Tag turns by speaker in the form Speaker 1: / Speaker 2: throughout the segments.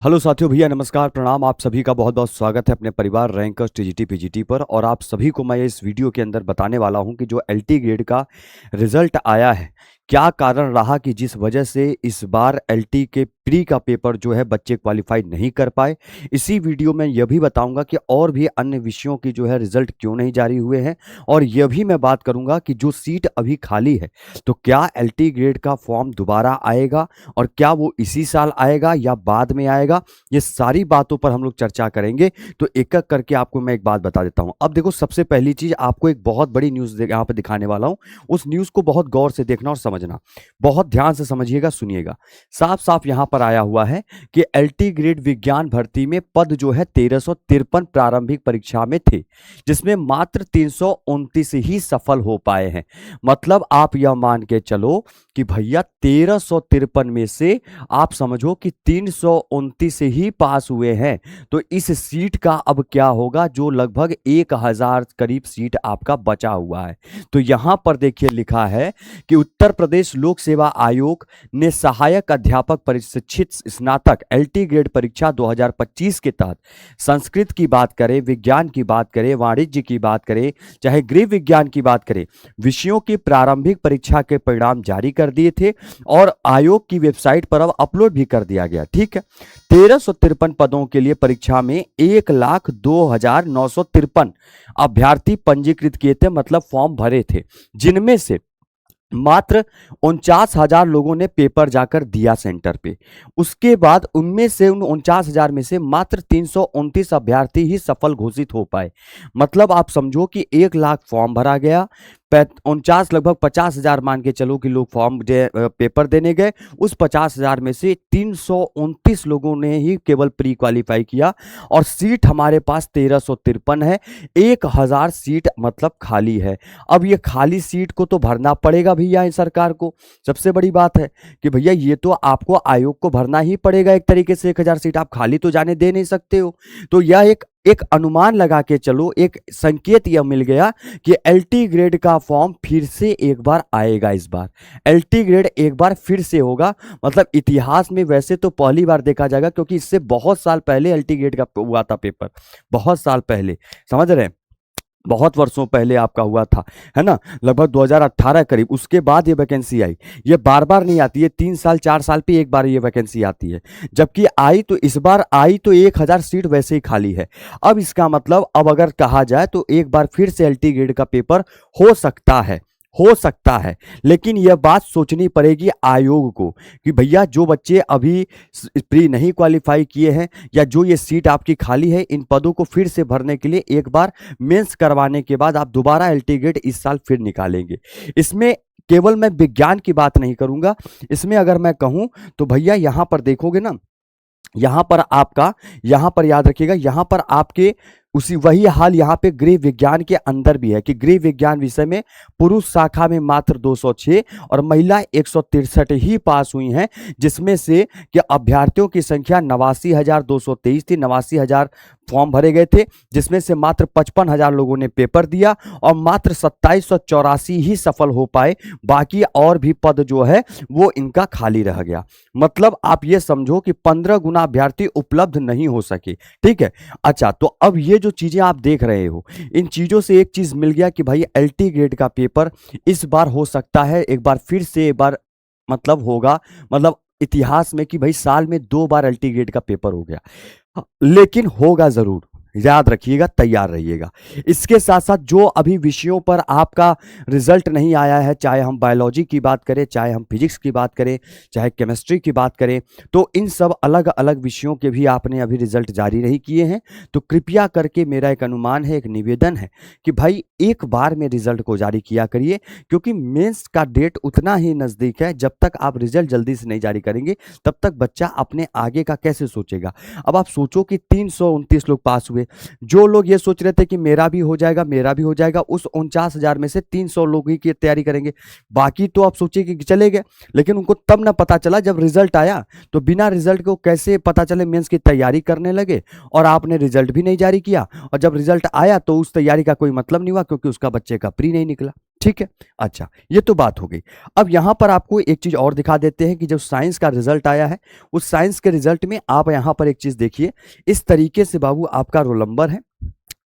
Speaker 1: Hello साथियों, भैया नमस्कार, प्रणाम। आप सभी का बहुत बहुत स्वागत है अपने परिवार रैंकर्स टीजीटी पीजीटी पर। और आप सभी को मैं इस वीडियो के अंदर बताने वाला हूं कि जो एलटी ग्रेड का रिजल्ट आया है, क्या कारण रहा कि जिस वजह से इस बार एलटी के प्री का पेपर जो है बच्चे क्वालिफाई नहीं कर पाए। इसी वीडियो में यह भी बताऊंगा कि और भी अन्य विषयों की जो है रिजल्ट क्यों नहीं जारी हुए हैं। और यह भी मैं बात करूंगा कि जो सीट अभी खाली है, तो क्या एलटी ग्रेड का फॉर्म दोबारा आएगा और क्या वो इसी साल आएगा या बाद में आएगा। ये सारी बातों पर हम लोग चर्चा करेंगे। तो एक एक करके आपको मैं एक बात बता देता हूं। अब देखो, सबसे पहली चीज आपको एक बहुत बड़ी न्यूज यहाँ पे दिखाने वाला हूं। उस न्यूज को बहुत गौर से देखना और समझना, बहुत ध्यान से समझिएगा, सुनिएगा। साफ साफ यहां पर आया हुआ है कि एलटी ग्रेड विज्ञान भर्ती में पद जो है 1353 प्रारंभिक परीक्षा में थे, जिसमें मात्र 329 ही सफल हो पाए हैं। मतलब आप यह मान के चलो कि भैया 1353 में से आप समझो कि 329 ही पास हुए हैं। तो इस सीट का अब क्या होगा, जो लगभग 1000 करीब सीट आपका बचा हुआ है। तो यहां पर देखिए लिखा है कि उत्तर प्रदेश लोक सेवा आयोग ने सहायक अध्यापक प्रशिक्षित स्नातक एलटी ग्रेड परीक्षा 2025 के तहत संस्कृत की बात करें, विज्ञान की बात करें, वाणिज्य की बात करें, चाहे गृह विज्ञान की बात करें, विषयों की प्रारंभिक परीक्षा के परिणाम जारी कर दिए थे और आयोग की वेबसाइट पर अब अपलोड भी कर दिया गया। ठीक है, 1353 पदों के लिए परीक्षा में 1,02,953 अभ्यर्थी पंजीकृत किए थे, मतलब फॉर्म भरे थे, जिनमें से मात्र 49,000 लोगों ने पेपर जाकर दिया सेंटर पे। उसके बाद उनमें से उन 49,000 में से मात्र 329 अभ्यर्थी ही सफल घोषित हो पाए। मतलब आप समझो कि 1 लाख फॉर्म भरा गया, 49 लगभग 50,000 मान के चलो कि लोग फॉर्म पेपर देने गए। उस 50,000 में से 329 लोगों ने ही केवल प्री क्वालिफाई किया और सीट हमारे पास 1353 है। 1000 सीट मतलब खाली है। अब ये खाली सीट को तो भरना पड़ेगा भैया इन सरकार को। सबसे बड़ी बात है कि भैया ये तो आपको आयोग को भरना ही पड़ेगा एक तरीके से। 1000 सीट आप खाली तो जाने दे नहीं सकते हो। तो यह एक अनुमान लगा के चलो, एक संकेत यह मिल गया कि एलटी ग्रेड का फॉर्म फिर से एक बार आएगा। इस बार एलटी ग्रेड एक बार फिर से होगा। मतलब इतिहास में वैसे तो पहली बार देखा जाएगा, क्योंकि इससे बहुत साल पहले एलटी ग्रेड का हुआ था पेपर, बहुत साल पहले, समझ रहे हैं, बहुत वर्षों पहले आपका हुआ था, है ना, लगभग 2018 करीब। उसके बाद ये वैकेंसी आई। ये बार बार नहीं आती है, 3 साल 4 साल पे एक बार ये वैकेंसी आती है। जबकि आई तो इस बार आई तो 1000 सीट वैसे ही खाली है। अब इसका मतलब अब अगर कहा जाए तो एक बार फिर से एलटी ग्रेड का पेपर हो सकता है, हो सकता है। लेकिन यह बात सोचनी पड़ेगी आयोग को कि भैया जो बच्चे अभी प्री नहीं क्वालिफाई किए हैं या जो ये सीट आपकी खाली है, इन पदों को फिर से भरने के लिए एक बार मेंस करवाने के बाद आप दोबारा एलटी ग्रेड इस साल फिर निकालेंगे। इसमें केवल मैं विज्ञान की बात नहीं करूंगा, इसमें अगर मैं कहूं तो भैया यहां पर देखोगे ना, यहां पर आपका, यहां पर याद रखिएगा, यहां पर आपके उसी वही हाल यहां पे गृह विज्ञान के अंदर भी है कि गृह विज्ञान विषय में पुरुष शाखा में मात्र 206 और महिला 163 ही पास हुई हैं, जिसमें से कि अभ्यर्थियों की संख्या 89,223 थी। 89,000 फॉर्म भरे गए थे, जिसमें से मात्र 55,000 लोगों ने पेपर दिया और मात्र 2784 ही सफल हो पाए। बाकी और भी पद जो है वो इनका खाली रह गया। मतलब आप ये समझो कि 15 गुना अभ्यर्थी उपलब्ध नहीं हो सके। ठीक है, अच्छा, तो अब ये जो चीजें आप देख रहे हो, इन चीजों से एक चीज मिल गया कि भाई एलटी ग्रेड का पेपर इस बार हो सकता है एक बार फिर से, एक बार मतलब होगा, मतलब इतिहास में कि भाई साल में 2 बार एलटी ग्रेड का पेपर हो गया, लेकिन होगा जरूर। याद रखिएगा, तैयार रहिएगा। इसके साथ साथ जो अभी विषयों पर आपका रिजल्ट नहीं आया है, चाहे हम बायोलॉजी की बात करें, चाहे हम फिजिक्स की बात करें, चाहे केमिस्ट्री की बात करें, तो इन सब अलग अलग विषयों के भी आपने अभी रिजल्ट जारी नहीं किए हैं। तो कृपया करके मेरा एक अनुमान है, एक निवेदन है कि भाई एक बार में रिजल्ट को जारी किया करिए, क्योंकि मेंस का डेट उतना ही नजदीक है। जब तक आप रिजल्ट जल्दी से नहीं जारी करेंगे, तब तक बच्चा अपने आगे का कैसे सोचेगा। अब आप सोचो कि 329 लोग पास हुए, जो लोग ये सोच रहे थे कि मेरा भी हो जाएगा, मेरा भी हो जाएगा, उस 49,000 में से 300 लोग ही की तैयारी करेंगे, बाकी तो आप सोचिए कि चले गए। लेकिन उनको तब ना पता चला जब रिजल्ट आया। तो बिना रिजल्ट को कैसे पता चले, मेंस की तैयारी करने लगे और आपने रिजल्ट भी नहीं जारी किया, और जब रिजल्ट आया तो उस तैयारी का कोई मतलब नहीं हुआ, क्योंकि उसका बच्चे का प्री नहीं निकला। ठीक है। अच्छा, ये तो बात हो गई। अब यहाँ पर आपको एक चीज और दिखा देते हैं कि जो साइंस का रिजल्ट आया है, उस साइंस के रिजल्ट में आप यहाँ पर एक चीज देखिए, इस तरीके से बाबू आपका रोल नंबर है।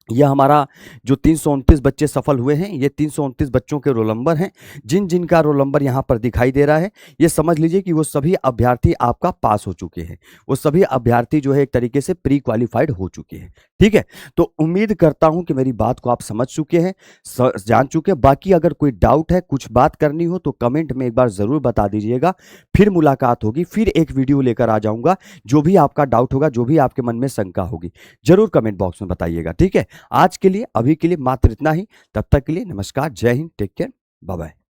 Speaker 1: यह हमारा जो 329 बच्चे सफल हुए हैं, ये 329 बच्चों के रोल नंबर हैं। जिन जिन का रोल नंबर यहाँ पर दिखाई दे रहा है, ये समझ लीजिए कि वो सभी अभ्यर्थी आपका पास हो चुके हैं। वो सभी अभ्यर्थी जो है एक तरीके से प्री क्वालिफाइड हो चुके हैं। ठीक है, तो उम्मीद करता हूं कि मेरी बात को आप समझ चुके हैं, जान चुके हैं। बाकी अगर कोई डाउट है, कुछ बात करनी हो तो कमेंट में एक बार जरूर बता दीजिएगा। फिर मुलाकात होगी, फिर एक वीडियो लेकर आ जाऊंगा। जो भी आपका डाउट होगा, जो भी आपके मन में शंका होगी, जरूर कमेंट बॉक्स में बताइएगा। ठीक है, आज के लिए, अभी के लिए मात्र इतना ही। तब तक के लिए नमस्कार, जय हिंद, टेक केयर, बाय बाय।